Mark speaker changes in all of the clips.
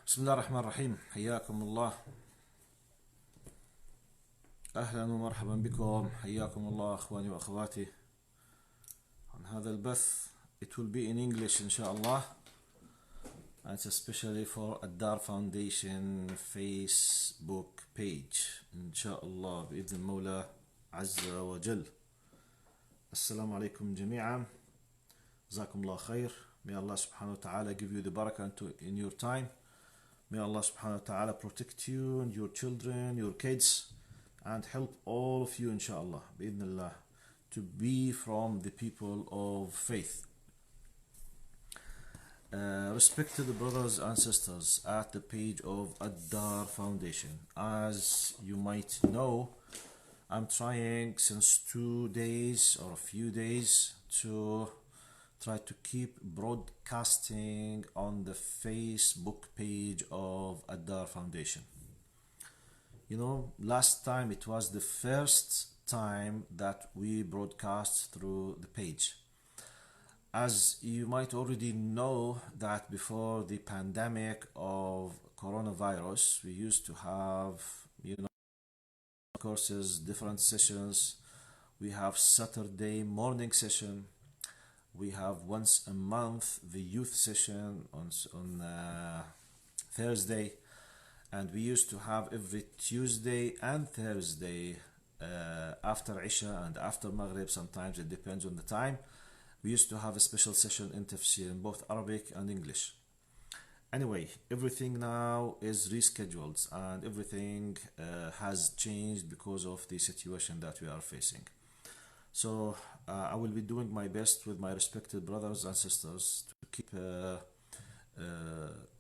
Speaker 1: بسم الله الرحمن الرحيم. حياكم الله. أهلا ومرحبا بكم. حياكم الله أخواني وأخواتي عن هذا البث. It will be in English إن شاء الله, and it's especially for Dar Foundation Facebook page إن شاء الله بإذن المولى عز وجل. السلام عليكم جميعا. جزاكم الله خير. May Allah subhanahu wa ta'ala give you the barakah in your time. May Allah subhanahu wa ta'ala protect you and your children, your kids, and help all of you inshallah bi'idhnillah to be from the people of faith. Respected brothers and sisters at the page of Dar Foundation, as you might know, I'm trying since 2 days or a few days to try to keep broadcasting on the Facebook page of Dar Foundation. You know, last time it was the first time that we broadcast through the page. As you might already know that before the pandemic of coronavirus, we used to have, courses, different sessions. We have Saturday morning session. We have once a month the youth session on Thursday, and we used to have every Tuesday and Thursday after Isha and after Maghrib. Sometimes it depends on the time. We used to have a special session in Tafsir in both Arabic and English. Anyway, everything now is rescheduled and everything has changed because of the situation that we are facing. So I will be doing my best with my respected brothers and sisters to keep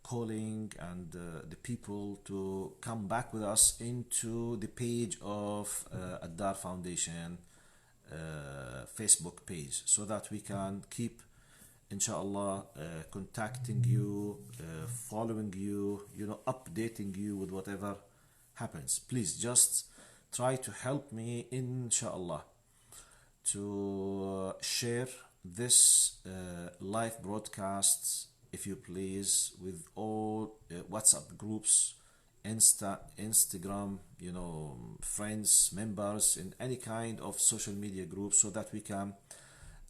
Speaker 1: calling and the people to come back with us into the page of Dar Foundation Facebook page, so that we can keep inshallah contacting you, following you, updating you with whatever happens. Please just try to help me inshallah to share this live broadcasts, if you please, with all WhatsApp groups, Instagram, friends, members, in any kind of social media group, so that we can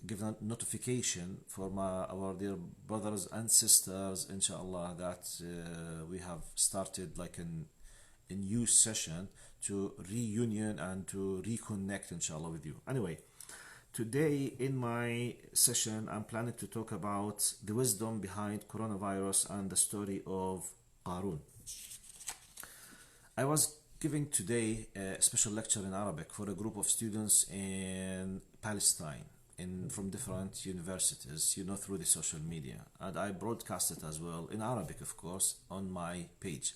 Speaker 1: give a notification for our dear brothers and sisters, inshallah, that we have started like a new session to reunion and to reconnect inshallah with you. Anyway, today in my session I'm planning to talk about the wisdom behind coronavirus and the story of Qarun. I was giving today a special lecture in Arabic for a group of students in Palestine from different universities, through the social media, and I broadcast it as well in Arabic, of course, on my page.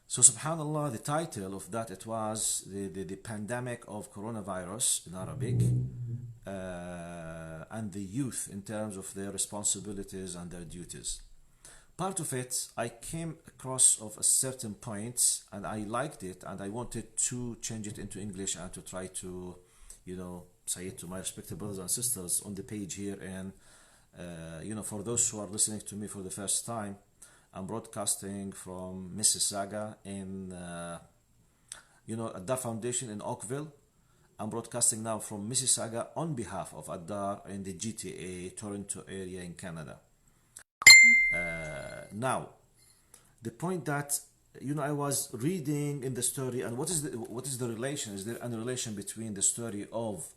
Speaker 1: So subhanallah, the title of that, it was the pandemic of coronavirus in Arabic, and the youth in terms of their responsibilities and their duties. Part of it, I came across of a certain point and I liked it, and I wanted to change it into English and to try to, say it to my respected brothers and sisters on the page here. And, for those who are listening to me for the first time, I'm broadcasting from Mississauga in, at Dar Foundation in Oakville. I'm broadcasting now from Mississauga on behalf of Dar in the GTA, Toronto area in Canada. Now, the point that, I was reading in the story, and what is the relation? Is there any relation between the story of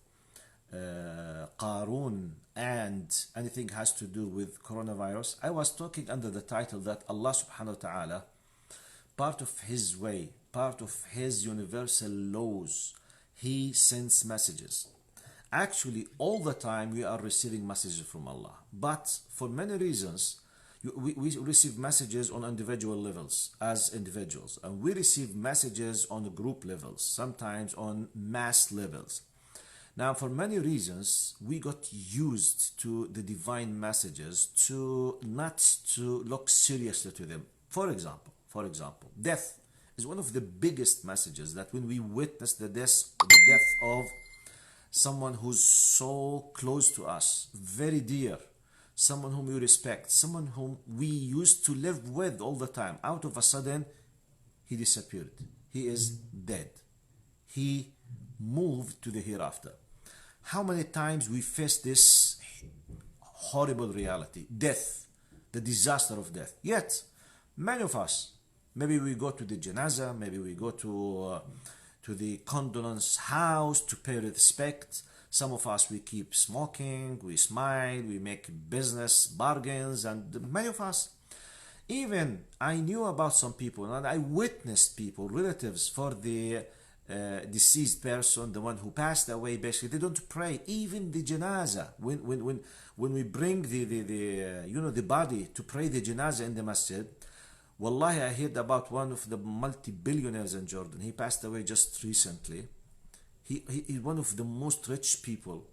Speaker 1: Qarun and anything has to do with coronavirus? I was talking under the title that Allah subhanahu wa ta'ala, part of his way, part of his universal laws, he sends messages. Actually, all the time we are receiving messages from Allah, but for many reasons we receive messages on individual levels as individuals, and we receive messages on group levels, sometimes on mass levels. Now, for many reasons, we got used to the divine messages to not to look seriously to them. For example, death is one of the biggest messages, that when we witness the death of someone who's so close to us, very dear someone whom you respect, someone whom we used to live with all the time. Out of a sudden, he disappeared. He is dead. He moved to the hereafter. How many times we face this horrible reality, death, the disaster of death. Yet, many of us, maybe we go to the janaza, maybe we go to the condolence house to pay respect. Some of us, we keep smoking, we smile, we make business bargains, and many of us, even I knew about some people and I witnessed people, relatives for the deceased person, the one who passed away. Basically, they don't pray. Even the janaza, when we bring the body to pray the janaza in the masjid. Wallahi, I heard about one of the multi-billionaires in Jordan. He passed away just recently. He's one of the most rich people.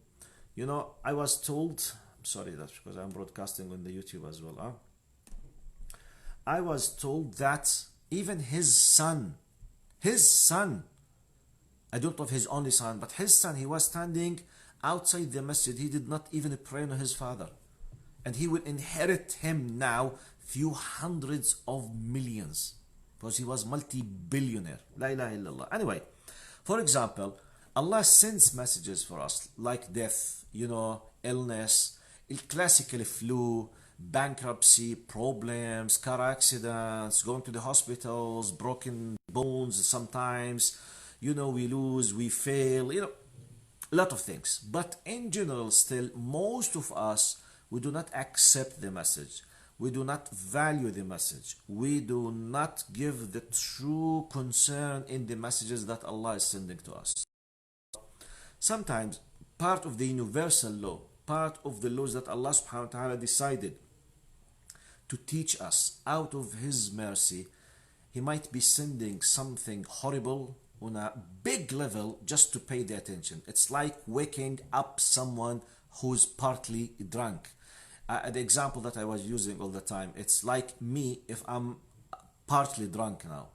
Speaker 1: You know, I was told, I'm sorry, that's because I'm broadcasting on the YouTube as well. Huh? I was told that even his son, I don't know if his only son, but his son, he was standing outside the masjid. He did not even pray on his father. And he will inherit him now few hundreds of millions because he was multi-billionaire. La ilaha illallah. Anyway, for example, Allah sends messages for us like death, you know, illness, classical flu, bankruptcy, problems, car accidents, going to the hospitals, broken bones sometimes, you know, we lose, we fail, you know, a lot of things. But in general, still, most of us, we do not accept the message. We do not value the message. We do not give the true concern in the messages that Allah is sending to us. Sometimes, part of the universal law, part of the laws that Allah subhanahu wa ta'ala decided to teach us out of His mercy, He might be sending something horrible on a big level just to pay the attention. It's like waking up someone who's partly drunk. The example that I was using all the time, it's like me if I'm partly drunk now.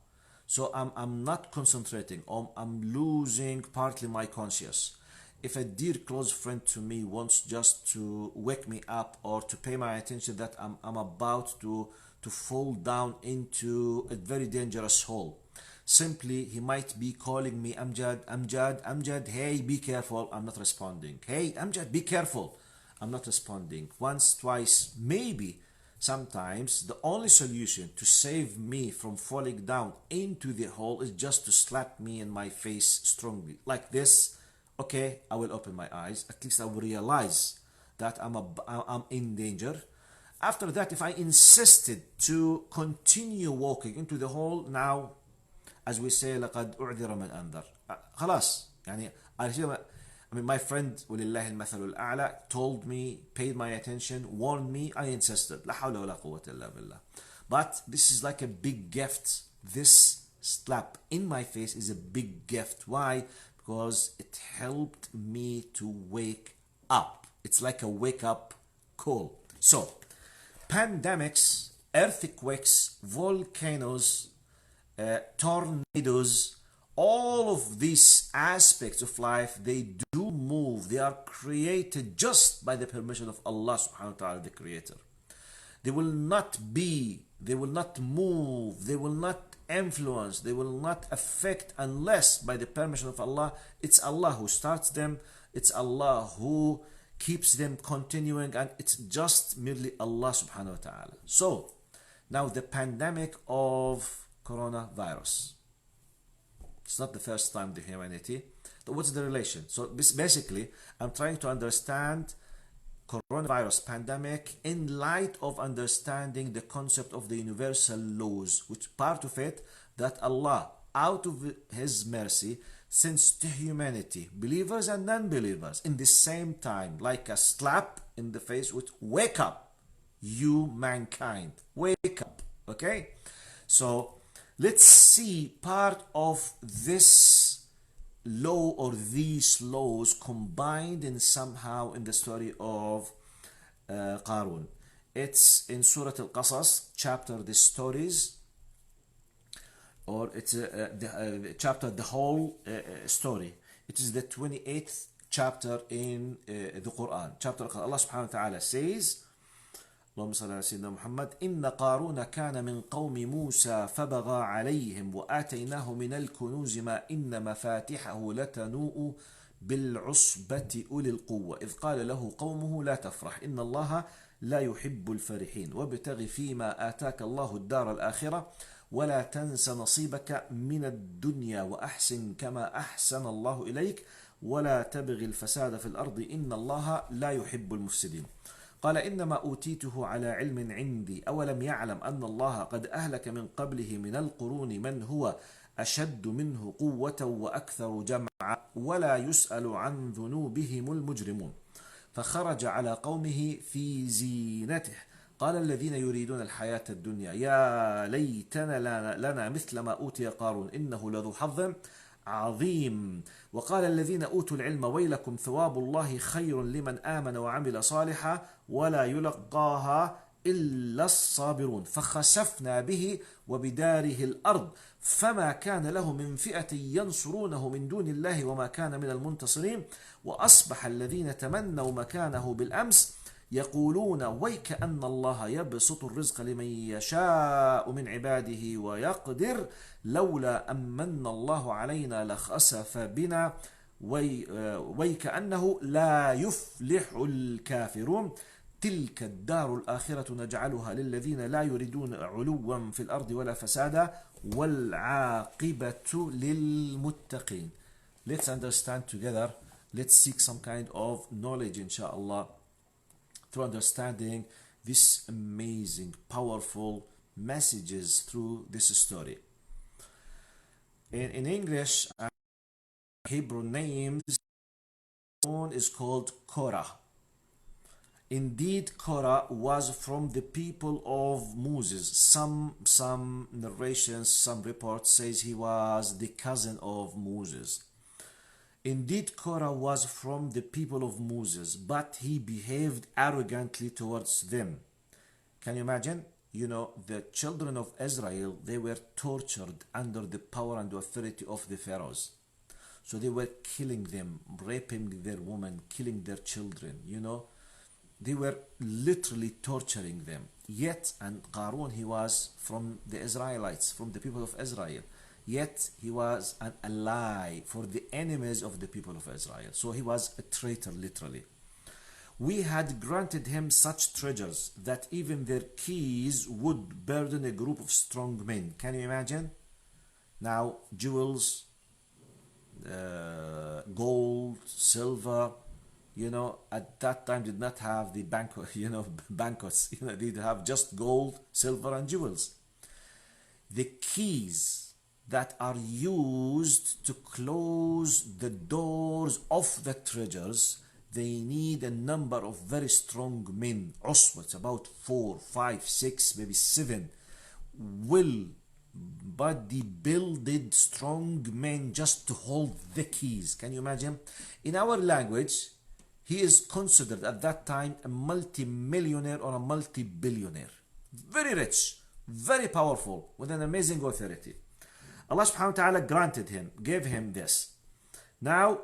Speaker 1: So I'm not concentrating, I'm losing partly my conscious. If a dear close friend to me wants just to wake me up or to pay my attention that I'm about to fall down into a very dangerous hole, simply he might be calling me, Amjad, hey, be careful, I'm not responding. Hey, Amjad, be careful, I'm not responding. Once, twice, maybe. Sometimes the only solution to save me from falling down into the hole is just to slap me in my face strongly, like this. Okay, I will open my eyes. At least I will realize that I'm in danger. After that, if I insisted to continue walking into the hole, now, as we say, لقد أعذر من أنذر. خلاص, يعني I mean, my friend, ولله المثل الأعلى, told me, paid my attention, warned me, I insisted. لا حول ولا قوة إلا بالله. But this is like a big gift. This slap in my face is a big gift. Why? Because it helped me to wake up. It's like a wake-up call. So, pandemics, earthquakes, volcanoes, tornadoes, all of these aspects of life, they do move. They are created just by the permission of Allah subhanahu wa ta'ala, the creator. They will not be, they will not move, they will not influence, they will not affect unless by the permission of Allah. It's Allah who starts them, it's Allah who keeps them continuing, and it's just merely Allah subhanahu wa ta'ala. So, now the pandemic of coronavirus. It's not the first time the humanity. So what's the relation? So this basically, I'm trying to understand coronavirus pandemic in light of understanding the concept of the universal laws, which part of it that Allah, out of His mercy, sends to humanity, believers and non-believers, in the same time, like a slap in the face with wake up, you mankind, wake up. Okay, so let's see part of this law or these laws combined in somehow in the story of Qarun. It's in Surah Al-Qasas, chapter the stories, or it's the chapter the whole story. It is the 28th chapter in the Quran. Chapter Allah subhanahu wa ta'ala says, اللهم صل على سيدنا محمد. إن قارون كان من قوم موسى فبغى عليهم وآتيناه من الكنوز ما إن مفاتحه لتنوء بالعصبة أولي القوة إذ قال له قومه لا تفرح إن الله لا يحب الفرحين وابتغ فيما آتاك الله الدار الآخرة ولا تنس نصيبك من الدنيا وأحسن كما أحسن الله إليك ولا تبغ الفساد في الأرض إن الله لا يحب المفسدين. قال إنما أوتيته على علم عندي أولم يعلم أن الله قد أهلك من قبله من القرون من هو أشد منه قوة وأكثر جمعا ولا يسأل عن ذنوبهم المجرمون. فخرج على قومه في زينته قال الذين يريدون الحياة الدنيا يا ليتنا لنا مثل ما أوتي قارون إنه لذو حظ عظيم. وقال الذين أوتوا العلم ويلكم ثواب الله خير لمن آمن وعمل صالحا ولا يلقاها إلا الصابرون. فخسفنا به وبداره الأرض فما كان له من فئة ينصرونه من دون الله وما كان من المنتصرين. وأصبح الذين تمنوا مكانه بالأمس يقولون ويك أن الله يبسط الرزق لمن يشاء من عباده ويقدر لولا أمن الله علينا لخسف بنا ويك أنه لا يفلح الكافرون. تلك الدار الآخرة نجعلها للذين لا يريدون علوا في الأرض ولا فسادا والعاقبة للمتقين. Let's understand together. Let's seek some kind of knowledge, inshallah, through understanding this amazing, powerful messages through this story. In English, Hebrew name is called Qaro. Indeed, Qaro was from the people of Moses. Some narrations, some reports says he was the cousin of Moses. Indeed, Qaro was from the people of Moses, but he behaved arrogantly towards them. Can you imagine? You know, the children of Israel, they were tortured under the power and authority of the pharaohs. So they were killing them, raping their women, killing their children, you know. They were literally torturing them. Yet, and Qarun, he was from the Israelites, from the people of Israel. Yet he was an ally for the enemies of the people of Israel. So he was a traitor, literally. We had granted him such treasures that even their keys would burden a group of strong men. Can you imagine? Now, jewels, gold, silver, you know, at that time did not have the banquet, you know, banquets. You know, they have just gold, silver, and jewels. The keys that are used to close the doors of the treasures, they need a number of very strong men. Uswa, it's about 4, 5, 6, maybe 7 body-builded strong men just to hold the keys. Can you imagine? In our language, he is considered at that time a multi-millionaire or a multi-billionaire. Very rich, very powerful, with an amazing authority. Allah subhanahu wa ta'ala granted him, gave him this. Now,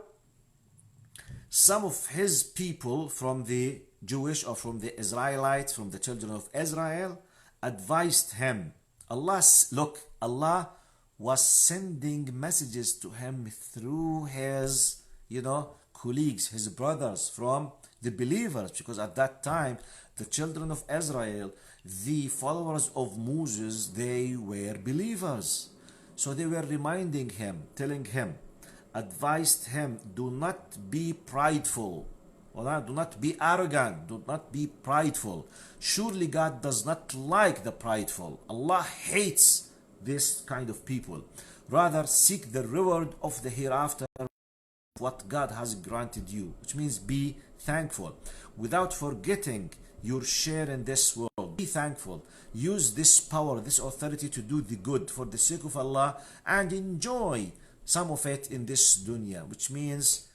Speaker 1: some of his people from the Jewish or from the Israelites, from the children of Israel, advised him. Allah was sending messages to him through his, you know, colleagues, his brothers from the believers, because at that time, the children of Israel, the followers of Moses, they were believers. So they were reminding him, telling him, advised him, do not be prideful, do not be arrogant, do not be prideful. Surely God does not like the prideful. Allah hates this kind of people. Rather, seek the reward of the hereafter, what God has granted you, which means be thankful, without forgetting your share in this world. Be thankful. Use this power, this authority to do the good for the sake of Allah and enjoy some of it in this dunya, which means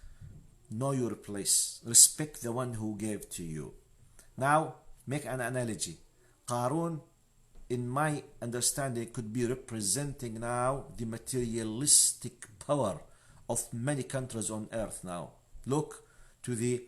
Speaker 1: know your place. Respect the one who gave to you. Now, make an analogy. Qarun, in my understanding, could be representing now the materialistic power of many countries on earth now. Look to the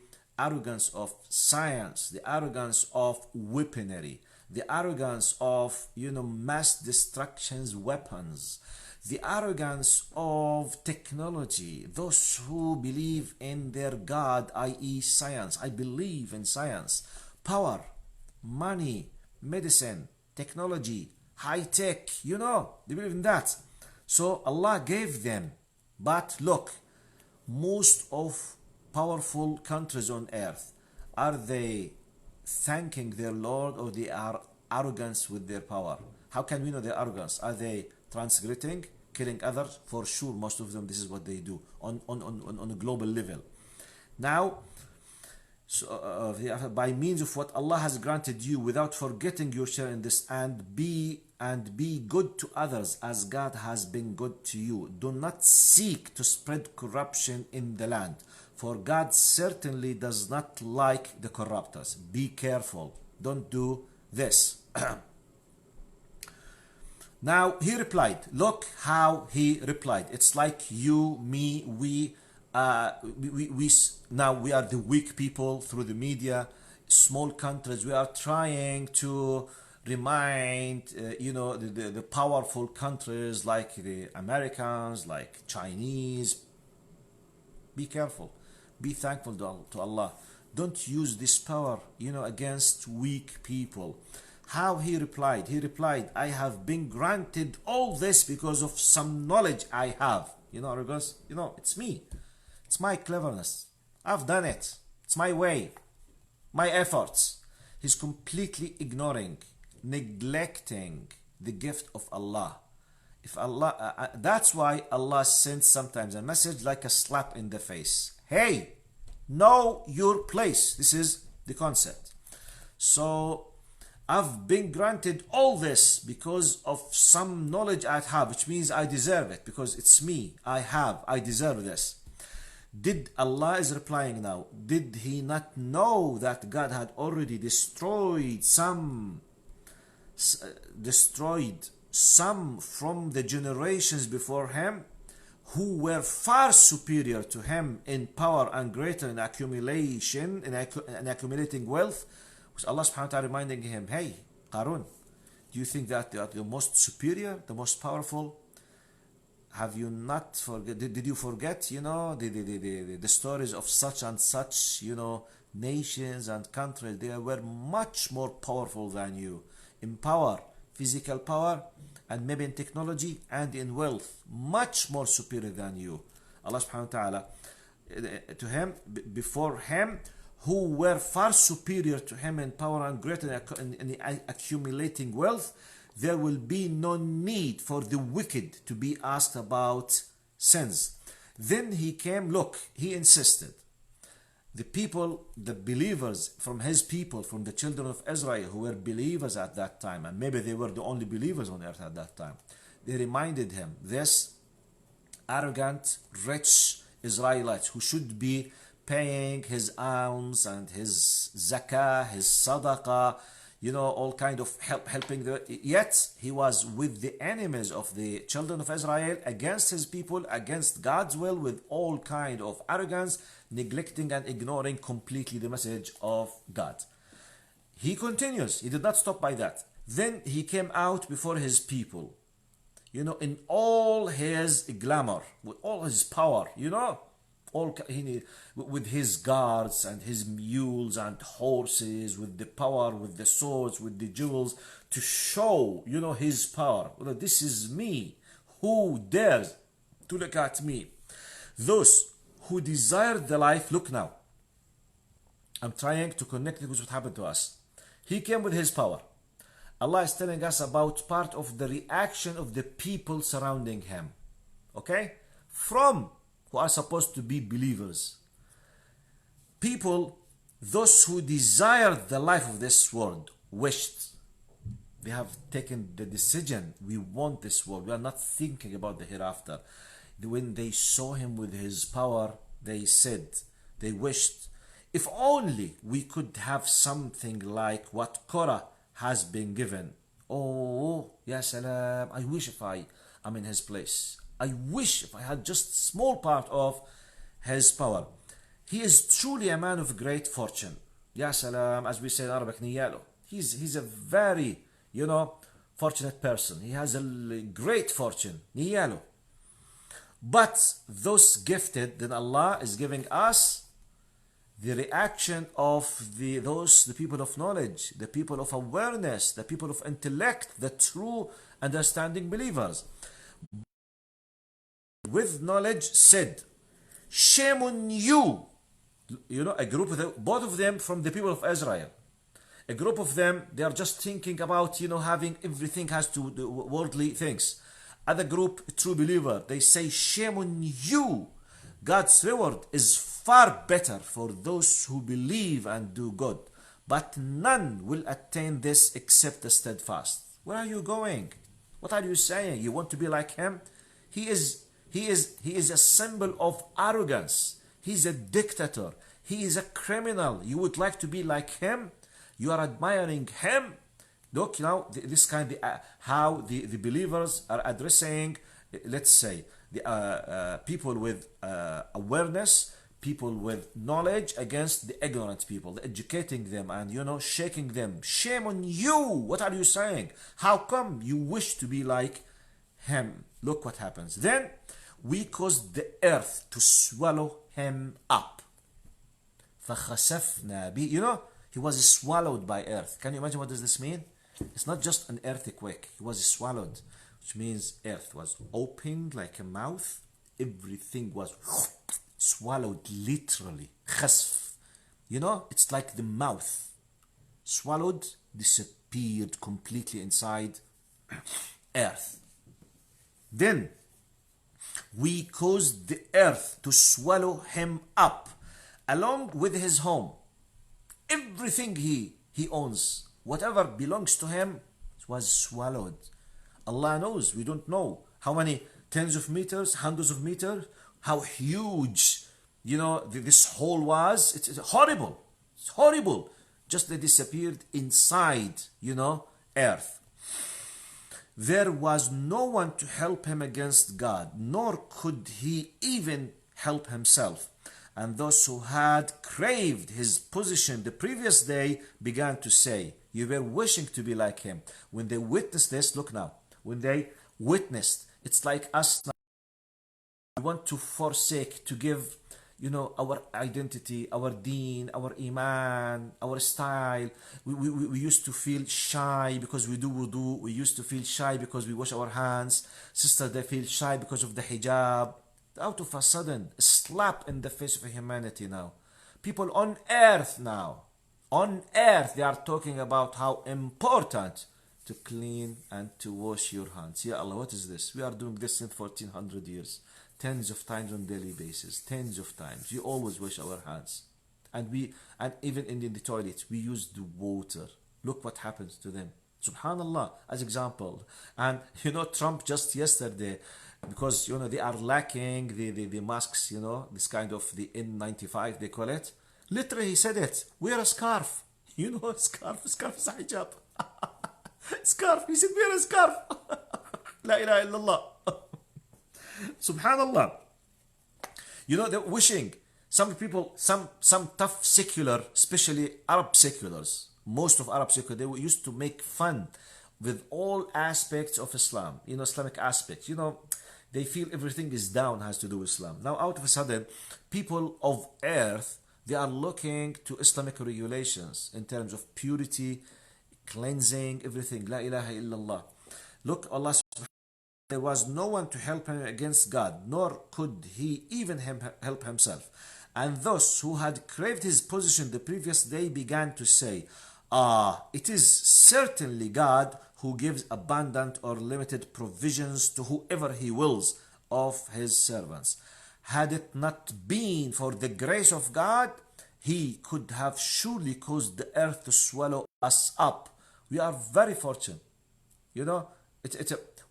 Speaker 1: arrogance of science, the arrogance of weaponry, the arrogance of, mass destruction's weapons, the arrogance of technology, those who believe in their God, i.e. science. I believe in science, power, money, medicine, technology, high tech, they believe in that. So Allah gave them. But look, most of powerful countries on earth, are they thanking their Lord, or they are arrogant with their power? How can we know their arrogance? Are they transgressing, killing others? For sure, most of them, this is what they do on a global level. Now, by means of what Allah has granted you, without forgetting your share in this, and be good to others as God has been good to you. Do not seek to spread corruption in the land, for God certainly does not like the corruptors. Be careful. Don't do this. Now he replied. Look how he replied. It's like you, me, we now we are the weak people through the media, small countries. We are trying to remind the powerful countries like the Americans, like Chinese. Be careful. Be thankful to Allah. Don't use this power against weak people. How he replied? He replied, I have been granted all this because of some knowledge I have. Arrogance, it's me. It's my cleverness. I've done it. It's my way. My efforts. He's completely ignoring, neglecting the gift of Allah. If Allah, that's why Allah sends sometimes a message like a slap in the face. Hey, know your place. This is the concept. So I've been granted all this because of some knowledge I have, which means I deserve it because it's me. I deserve this. Did Allah is replying now, did he not know that God had already destroyed some from the generations before him who were far superior to him in power and greater in accumulation, in accumulating wealth? Was Allah subhanahu wa ta'ala reminding him, hey, Qarun, do you think that they are the most superior, the most powerful? Have you not forget? Did you forget, the stories of such and such, nations and countries? They were much more powerful than you in power, physical power, and maybe in technology and in wealth, much more superior than you. Allah subhanahu wa ta'ala, to him, before him, who were far superior to him in power and greater in accumulating wealth, there will be no need for the wicked to be asked about sins. Then he came, look, he insisted. The people, the believers from his people, from the children of Israel who were believers at that time, and maybe they were the only believers on earth at that time, they reminded him, this arrogant, rich Israelite who should be paying his alms and his zakah, his sadaqah, all kind of helping. Yet he was with the enemies of the children of Israel, against his people, against God's will, with all kind of arrogance, neglecting and ignoring completely the message of God. He continues. He did not stop by that. Then he came out before his people, in all his glamour, with all his power, with his guards and his mules and horses, with the power, with the swords, with the jewels, to show, his power. This is me. Who dares to look at me? Those who desire the life, look now. I'm trying to connect it with what happened to us. He came with his power. Allah is telling us about part of the reaction of the people surrounding him. Okay? Who are supposed to be believers. People, those who desire the life of this world, wished. They have taken the decision, we want this world. We are not thinking about the hereafter. When they saw him with his power, they said, they wished, if only we could have something like what Qaro has been given. Oh, ya salam, I wish if I am in his place. I wish if I had just small part of his power. He is truly a man of great fortune. Ya salam, as we say in Arabic, niyalo. He's a very, fortunate person. He has a great fortune. Niyalo. But those gifted, then Allah is giving us the reaction of the people of knowledge, the people of awareness, the people of intellect, the true understanding believers. With knowledge said, shame on you. A group of them, both of them from the people of Israel. A group of them, they are just thinking about, having everything has to do worldly things. Other group, true believer, they say, shame on you. God's reward is far better for those who believe and do good. But none will attain this except the steadfast. Where are you going? What are you saying? You want to be like him? He is a symbol of arrogance. He's a dictator. He is a criminal. You would like to be like him? You are admiring him? Look, this kind of how the believers are addressing, let's say, the people with awareness, people with knowledge against the ignorant people, educating them and shaking them. Shame on you! What are you saying? How come you wish to be like him? Look what happens. Then we caused the earth to swallow him up. فَخَسَفْنَا بِهِ. He was swallowed by earth. Can you imagine what does this mean? It's not just an earthquake. He was swallowed, which means earth was opened like a mouth. Everything was swallowed literally. خسف. It's like the mouth. Swallowed, disappeared completely inside earth. Then we caused the earth to swallow him up along with his home. Everything he owns, whatever belongs to him, was swallowed. Allah knows, we don't know how many tens of meters, hundreds of meters, how huge this hole was. It's horrible. It's horrible. Just they disappeared inside earth. There was no one to help him against God, nor could he even help himself. And those who had craved his position the previous day began to say, you were wishing to be like him. When they witnessed this, look now, when they witnessed, it's like us now. We want to forsake, to give, our identity, our deen, our iman, our style. We used to feel shy because we do wudu. We used to feel shy because we wash our hands. Sisters, they feel shy because of the hijab. Out of a sudden, a slap in the face of humanity now. People on earth now, they are talking about how important to clean and to wash your hands. Ya Allah, what is this? We are doing this in 1400 years. Tens of times on daily basis. Tens of times. We always wash our hands. And even in the toilet, we use the water. Look what happens to them. Subhanallah, as example. And Trump just yesterday, because they are lacking the masks, this kind of the N95 they call it. Literally he said it. Wear a scarf. Scarf is a hijab. Scarf. He said wear a scarf. La ilaha illallah. Subhanallah. They're wishing. Some people, some tough secular, especially Arab seculars, most of Arab secular, they used to make fun with all aspects of Islam, Islamic aspects. They feel everything is down has to do with Islam. Now, out of a sudden, people of earth, they are looking to Islamic regulations in terms of purity, cleansing, everything. La ilaha illallah. Look, Allah subhanahu wa ta'ala, there was no one to help him against God, nor could he even help himself. And those who had craved his position the previous day began to say, it is certainly God who gives abundant or limited provisions to whoever he wills of his servants. Had it not been for the grace of God, he could have surely caused the earth to swallow us up. We are very fortunate. We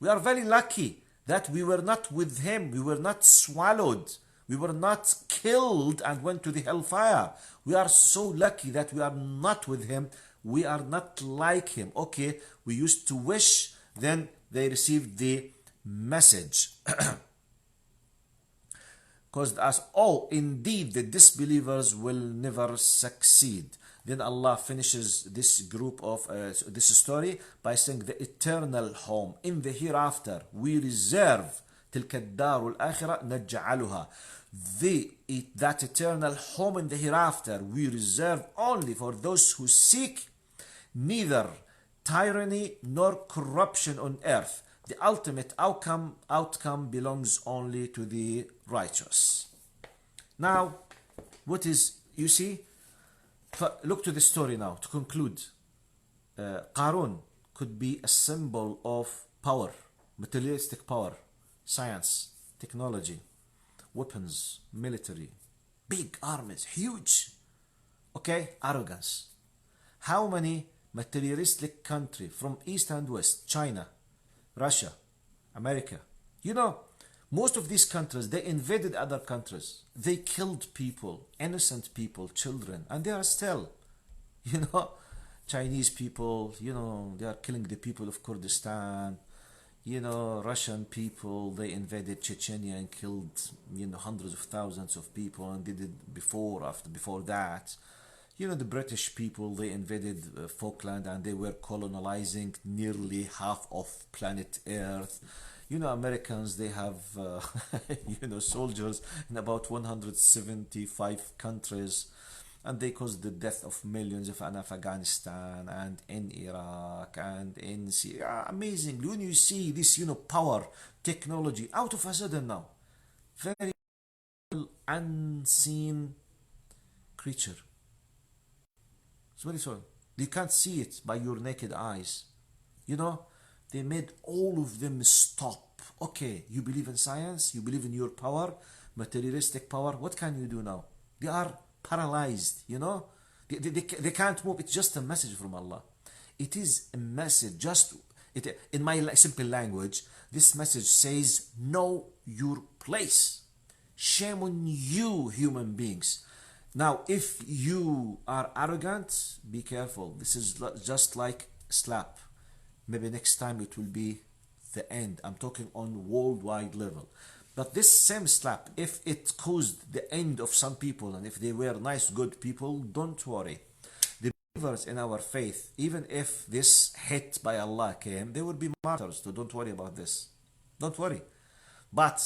Speaker 1: are very lucky that we were not with him. We were not swallowed. We were not killed and went to the hellfire. We are so lucky that we are not with him. We are not like him. Okay, we used to wish, then they received the message. caused us, oh, indeed the disbelievers will never succeed. Then Allah finishes this group of this story by saying the eternal home in the hereafter we reserve تلك الدار الآخرة نجعلها, that eternal home in the hereafter we reserve only for those who seek neither tyranny nor corruption on earth. The ultimate outcome belongs only to the righteous. Now, what is, you see, look to the story now to conclude. Qarun could be a symbol of power, materialistic power, science, technology, weapons, military, big armies, huge. Okay, arrogance. How many materialistic countries from East and West, China, Russia, America, you know, most of these countries, they invaded other countries. They killed people, innocent people, children, and they are still, you know, Chinese people, you know, they are killing the people of Kurdistan. You know, Russian people, they invaded Chechnya and killed, you know, hundreds of thousands of people, and they did before that. You know, the British people, they invaded Falkland and they were colonizing nearly half of planet Earth. You know, Americans, they have, you know, soldiers in about 175 countries, and they caused the death of millions in Afghanistan and in Iraq and in Syria. Amazing. When you see this, you know, power, technology, out of a sudden now, very unseen creature. It's very so. You can't see it by your naked eyes. You know, they made all of them stop. Okay, you believe in science, you believe in your power, materialistic power. What can you do now? They are paralyzed, you know. They can't move. It's just a message from Allah. It is a message. Just in my simple language, this message says, know your place. Shame on you, human beings. Now, if you are arrogant, be careful. This is just like a slap. Maybe next time it will be the end. I'm talking on worldwide level. But this same slap, if it caused the end of some people, and if they were nice, good people, don't worry. The believers in our faith, even if this hit by Allah came, they would be martyrs. So don't worry about this. Don't worry. But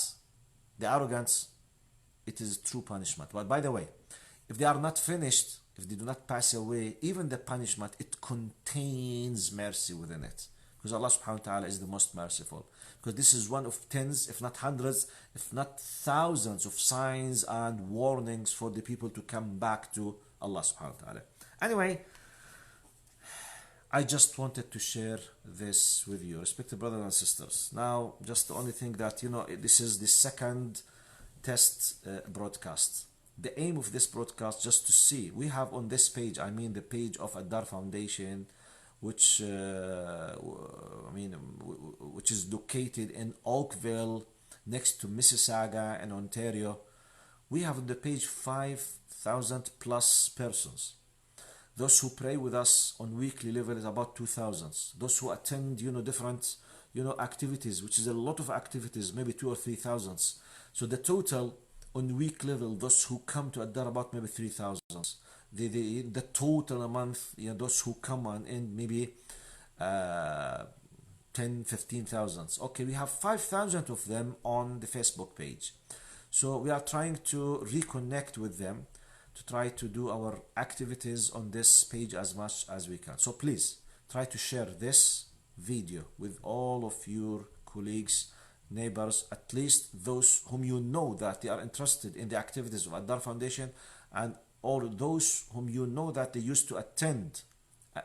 Speaker 1: the arrogance, it is true punishment. But by the way, if they are not finished, if they do not pass away, even the punishment, it contains mercy within it. Because Allah subhanahu wa ta'ala is the most merciful. Because this is one of tens, if not hundreds, if not thousands of signs and warnings for the people to come back to Allah subhanahu wa ta'ala. Anyway, I just wanted to share this with you, respected brothers and sisters. Now, just the only thing that, you know, this is the second test broadcast. The aim of this broadcast, just to see, we have on this page, I mean the page of Dar Foundation, which which is located in Oakville, next to Mississauga in Ontario. We have on the page 5,000 plus persons. Those who pray with us on weekly level is about 2,000. Those who attend, you know, different, you know, activities, which is a lot of activities, maybe 2,000 or 3,000. So the total on week level, those who come to Dar, about maybe 3,000. The total a month, you know, those who come on in maybe 10,000-15,000. Okay, we have 5,000 of them on the Facebook page. So we are trying to reconnect with them to try to do our activities on this page as much as we can. So please try to share this video with all of your colleagues, neighbors, at least those whom you know that they are interested in the activities of Dar Foundation, and all those whom you know that they used to attend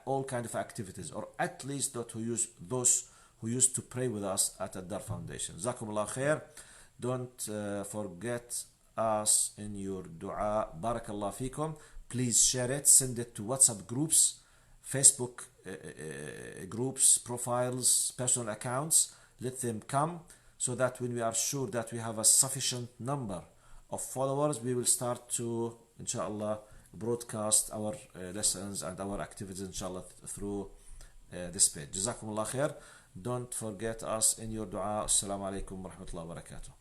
Speaker 1: all kind of activities, or at least those who used to pray with us at Dar Foundation. Jazakumullah khair. Don't forget us in your dua. Barakallah fikum. Please share it, send it to WhatsApp groups, Facebook groups, profiles, personal accounts. Let them come, so that when we are sure that we have a sufficient number of followers, we will start to, inshallah, broadcast our lessons and our activities, inshallah, through this page. Jazakumullah khair. Don't forget us in your dua. Assalamu alaikum wa rahmatullahi wa barakatuh.